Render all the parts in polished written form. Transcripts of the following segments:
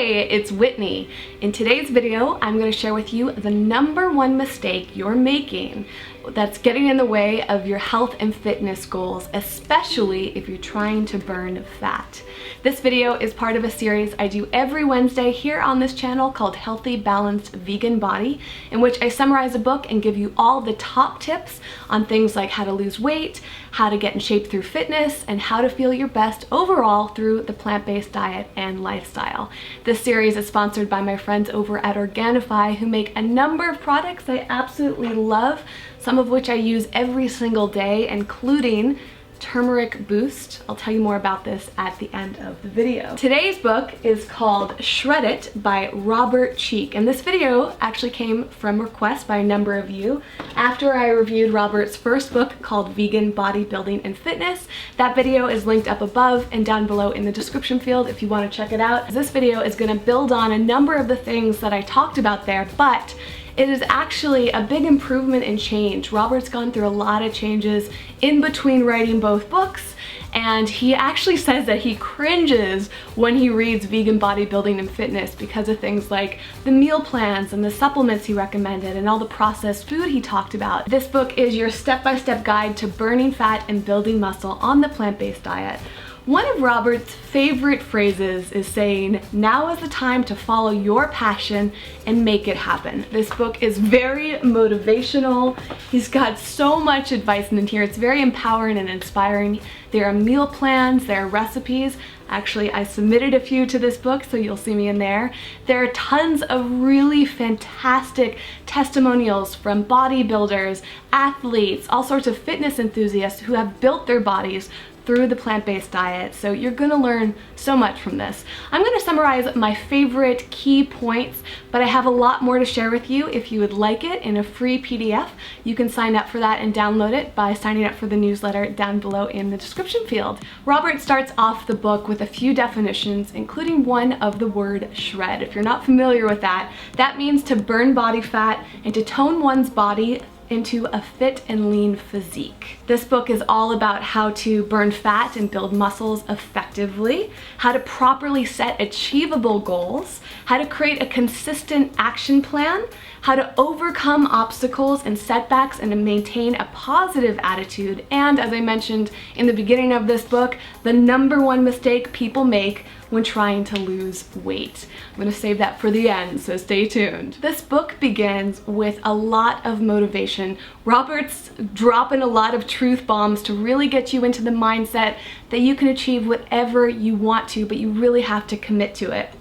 Hey, it's Whitney. In today's video, I'm going to share with you the #1 mistake you're making that's getting in the way of your health and fitness goals, especially if you're trying to burn fat. This video is part of a series I do every Wednesday here on this channel called Healthy Balanced Vegan Body, in which I summarize a book and give you all the top tips on things like how to lose weight, how to get in shape through fitness, and how to feel your best overall through the plant-based diet and lifestyle. This series is sponsored by my friends over at Organifi, who make a number of products I absolutely love, some of which I use every single day, including Turmeric Boost. I'll tell you more about this at the end of the video. Today's book is called Shred It by Robert Cheeke, and this video actually came from request by a number of you after I reviewed Robert's first book called Vegan Bodybuilding and Fitness. That video is linked up above and down below in the description field if you want to check it out. This video is going to build on a number of the things that I talked about there, but it is actually a big improvement and change. Robert's gone through a lot of changes in between writing both books, and he actually says that he cringes when he reads Vegan Bodybuilding and Fitness because of things like the meal plans and the supplements he recommended and all the processed food he talked about. This book is your step-by-step guide to burning fat and building muscle on the plant-based diet. One of Robert's favorite phrases is saying, "Now is the time to follow your passion and make it happen." This book is very motivational. He's got so much advice in here. It's very empowering and inspiring. There are meal plans, there are recipes. Actually, I submitted a few to this book, so you'll see me in there. There are tons of really fantastic testimonials from bodybuilders, athletes, all sorts of fitness enthusiasts who have built their bodies through the plant-based diet, so you're gonna learn so much from this. I'm gonna summarize my favorite key points, but I have a lot more to share with you. If you would like it in a free PDF, you can sign up for that and download it by signing up for the newsletter down below in the description field. Robert starts off the book with a few definitions, including one of the word shred. If you're not familiar with that, that means to burn body fat and to tone one's body into a fit and lean physique. This book is all about how to burn fat and build muscles effectively, how to properly set achievable goals, how to create a consistent action plan, how to overcome obstacles and setbacks and to maintain a positive attitude, and as I mentioned in the beginning of this book, the #1 mistake people make when trying to lose weight. I'm gonna save that for the end, so stay tuned. This book begins with a lot of motivation. Robert's dropping a lot of truth bombs to really get you into the mindset that you can achieve whatever you want to, but you really have to commit to it.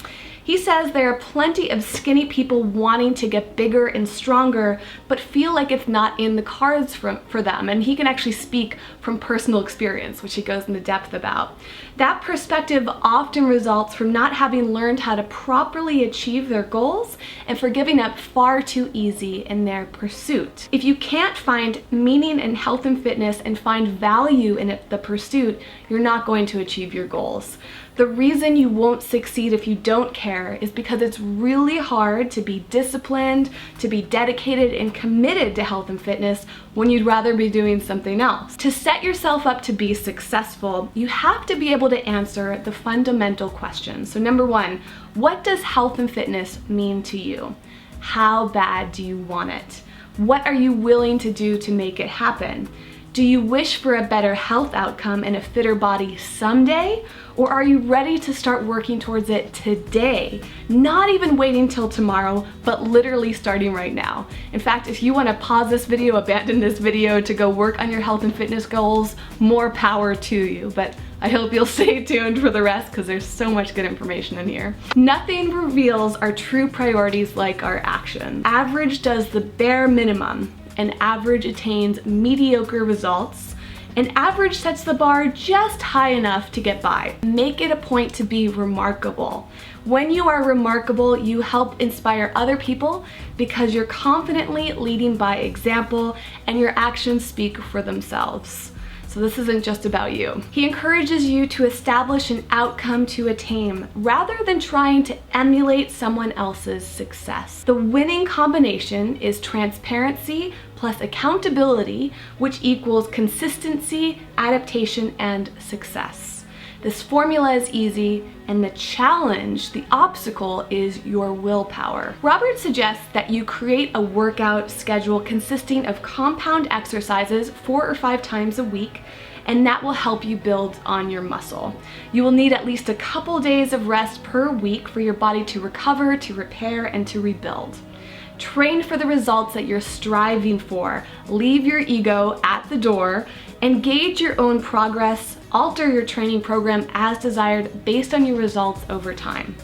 He says there are plenty of skinny people wanting to get bigger and stronger, but feel like it's not in the cards for them. And he can actually speak from personal experience, which he goes into depth about. That perspective often results from not having learned how to properly achieve their goals and for giving up far too easy in their pursuit. If you can't find meaning in health and fitness and find value in the pursuit, you're not going to achieve your goals. The reason you won't succeed if you don't care is because it's really hard to be disciplined, to be dedicated and committed to health and fitness when you'd rather be doing something else. To set yourself up to be successful, you have to be able to answer the fundamental questions. So #1, what does health and fitness mean to you? How bad do you want it? What are you willing to do to make it happen? Do you wish for a better health outcome and a fitter body someday? Or are you ready to start working towards it today? Not even waiting till tomorrow, but literally starting right now. In fact, if you want to pause this video, abandon this video to go work on your health and fitness goals, more power to you. But I hope you'll stay tuned for the rest because there's so much good information in here. Nothing reveals our true priorities like our actions. Average does the bare minimum, and average attains mediocre results, and average sets the bar just high enough to get by. Make it a point to be remarkable. When you are remarkable, you help inspire other people because you're confidently leading by example and your actions speak for themselves. So this isn't just about you. He encourages you to establish an outcome to attain rather than trying to emulate someone else's success. The winning combination is transparency plus accountability, which equals consistency, adaptation, and success. This formula is easy, and the challenge, the obstacle, is your willpower. Robert suggests that you create a workout schedule consisting of compound exercises 4 or 5 times a week, and that will help you build on your muscle. You will need at least a couple days of rest per week for your body to recover, to repair, and to rebuild. Train for the results that you're striving for. Leave your ego at the door and gauge your own progress. Alter your training program as desired based on your results over time.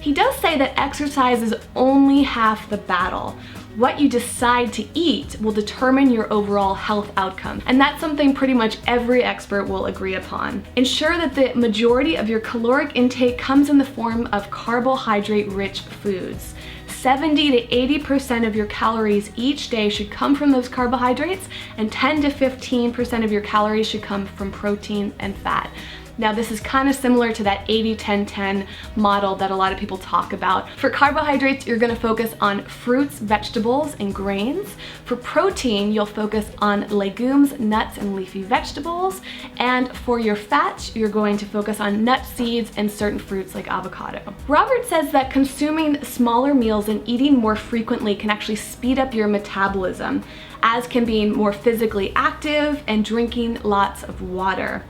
He does say that exercise is only half the battle. What you decide to eat will determine your overall health outcome, and that's something pretty much every expert will agree upon. Ensure that the majority of your caloric intake comes in the form of carbohydrate-rich foods. 70 to 80% of your calories each day should come from those carbohydrates, and 10 to 15% of your calories should come from protein and fat. Now, this is kind of similar to that 80-10-10 model that a lot of people talk about. For carbohydrates, you're gonna focus on fruits, vegetables, and grains. For protein, you'll focus on legumes, nuts, and leafy vegetables. And for your fats, you're going to focus on nuts, seeds, and certain fruits like avocado. Robert says that consuming smaller meals and eating more frequently can actually speed up your metabolism, as can being more physically active and drinking lots of water.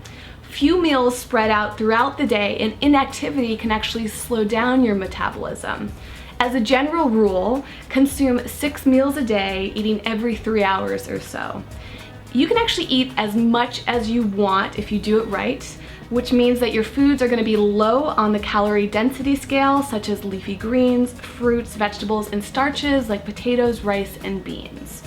Few meals spread out throughout the day, and inactivity can actually slow down your metabolism. As a general rule, consume 6 meals a day, eating every 3 hours or so. You can actually eat as much as you want if you do it right, which means that your foods are going to be low on the calorie density scale, such as leafy greens, fruits, vegetables, and starches like potatoes, rice, and beans.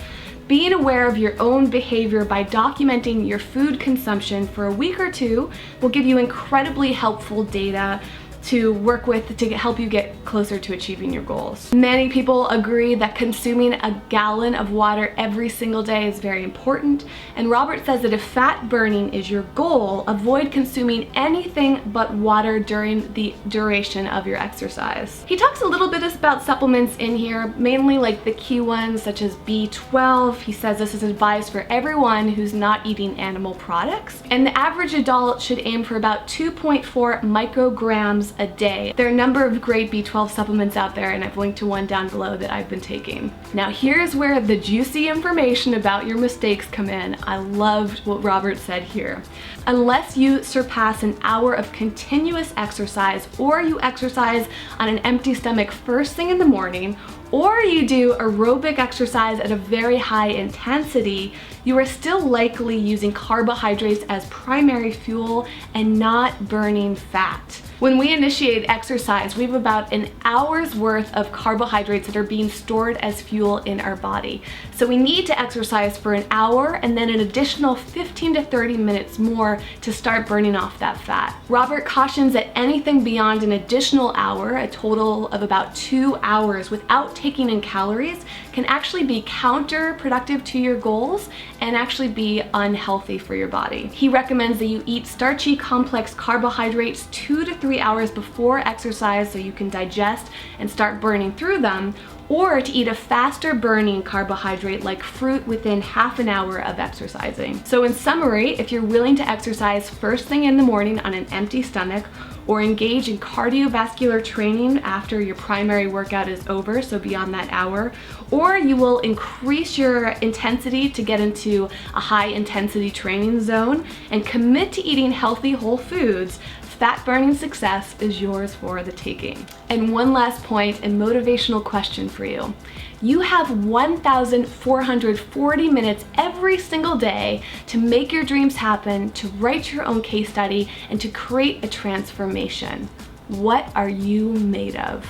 Being aware of your own behavior by documenting your food consumption for a week or 2 will give you incredibly helpful data to work with to help you get closer to achieving your goals. Many people agree that consuming a gallon of water every single day is very important, and Robert says that if fat burning is your goal, avoid consuming anything but water during the duration of your exercise. He talks a little bit about supplements in here, mainly like the key ones such as B12. He says this is advised for everyone who's not eating animal products, and the average adult should aim for about 2.4 micrograms a day. There are a number of great B12 supplements out there, and I've linked to one down below that I've been taking. Now here's where the juicy information about your mistakes come in. I loved what Robert said here. Unless you surpass an hour of continuous exercise, or you exercise on an empty stomach first thing in the morning, or you do aerobic exercise at a very high intensity, you are still likely using carbohydrates as primary fuel and not burning fat. When we initiate exercise, we have about an hour's worth of carbohydrates that are being stored as fuel in our body. So we need to exercise for an hour and then an additional 15 to 30 minutes more to start burning off that fat. Robert cautions that anything beyond an additional hour, a total of about 2 hours without taking in calories, can actually be counterproductive to your goals and actually be unhealthy for your body. He recommends that you eat starchy complex carbohydrates 2 to 3 hours before exercise so you can digest and start burning through them, or to eat a faster burning carbohydrate like fruit within half an hour of exercising. So in summary, if you're willing to exercise first thing in the morning on an empty stomach, or engage in cardiovascular training after your primary workout is over, so beyond that hour, or you will increase your intensity to get into a high intensity training zone and commit to eating healthy whole foods, fat burning success is yours for the taking. And one last point and motivational question for you. You have 1,440 minutes every single day to make your dreams happen, to write your own case study, and to create a transformation. What are you made of?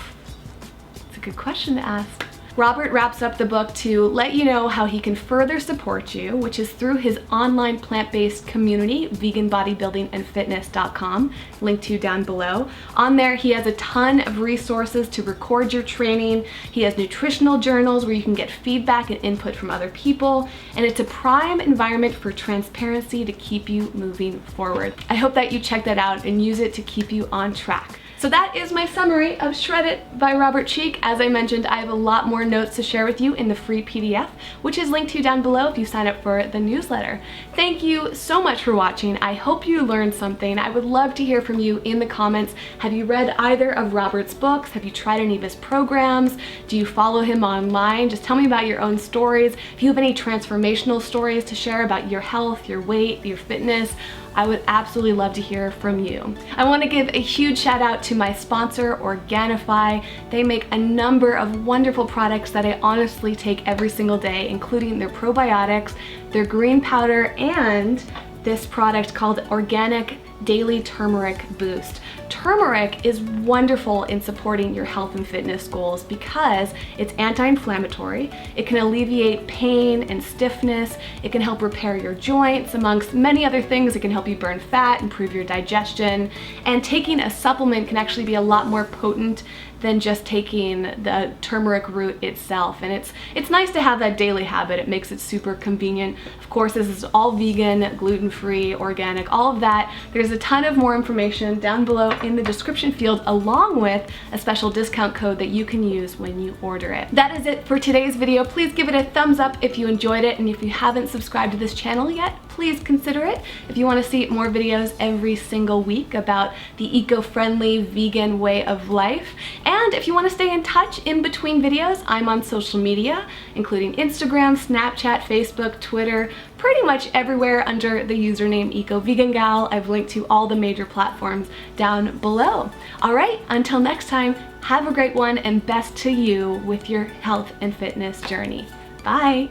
It's a good question to ask. Robert wraps up the book to let you know how he can further support you, which is through his online plant-based community, veganbodybuildingandfitness.com, linked to you down below. On there, he has a ton of resources to record your training. He has nutritional journals where you can get feedback and input from other people, and it's a prime environment for transparency to keep you moving forward. I hope that you check that out and use it to keep you on track. So that is my summary of Shred It by Robert Cheeke. As I mentioned, I have a lot more notes to share with you in the free PDF, which is linked to you down below if you sign up for the newsletter. Thank you so much for watching. I hope you learned something. I would love to hear from you in the comments. Have you read either of Robert's books? Have you tried any of his programs? Do you follow him online? Just tell me about your own stories. If you have any transformational stories to share about your health, your weight, your fitness, I would absolutely love to hear from you. I want to give a huge shout out to my sponsor, Organifi. They make a number of wonderful products that I honestly take every single day, including their probiotics, their green powder, and this product called Organic Daily Turmeric Boost. Turmeric is wonderful in supporting your health and fitness goals because it's anti-inflammatory, it can alleviate pain and stiffness, it can help repair your joints, amongst many other things. It can help you burn fat, improve your digestion, and taking a supplement can actually be a lot more potent than just taking the turmeric root itself. And it's nice to have that daily habit. It makes it super convenient. Of course, this is all vegan, gluten-free, organic, all of that. There's a ton of more information down below in the description field, along with a special discount code that you can use when you order it. That is it for today's video. Please give it a thumbs up if you enjoyed it, and if you haven't subscribed to this channel yet, please consider it. If you want to see more videos every single week about the eco-friendly vegan way of life, and if you want to stay in touch in between videos, I'm on social media, including Instagram, Snapchat, Facebook, Twitter, pretty much everywhere under the username EcoVeganGal. I've linked to all the major platforms down below. All right, until next time, have a great one, and best to you with your health and fitness journey. Bye.